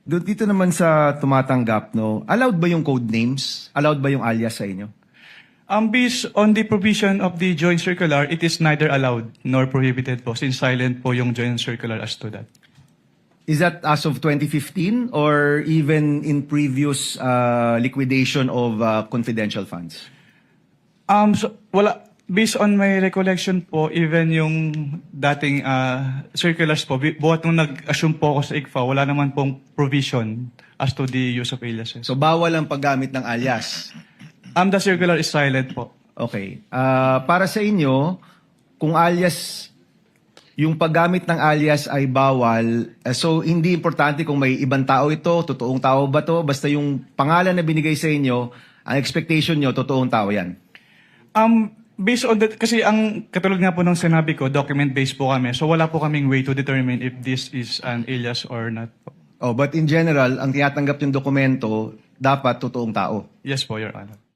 Dito naman sa tumatanggap, no, allowed ba yung code names? Allowed ba yung alias sa inyo? Based on the provision of the joint circular, it is neither allowed nor prohibited po, since silent po yung joint circular as to that. Is that as of 2015 or even in previous liquidation of confidential funds? Based on my recollection po, even yung dating circulars po, buhat nung nag-assume po ako sa ICFA, wala naman pong provision as to the use of aliases. So bawal ang paggamit ng alias. The circular is silent po. Okay. Para sa inyo, kung alias, yung paggamit ng alias ay bawal, so hindi importante kung may ibang tao ito, totoong tao ba to, basta yung pangalan na binigay sa inyo, ang expectation nyo, totoong tao yan. Based on that, kasi ang katulad nga po ng sinabi ko, document-based po kami, so wala po kaming way to determine if this is an alias or not po. Oh, but in general, ang tinatanggap yung dokumento, dapat totoong tao. Yes po, Your Honor.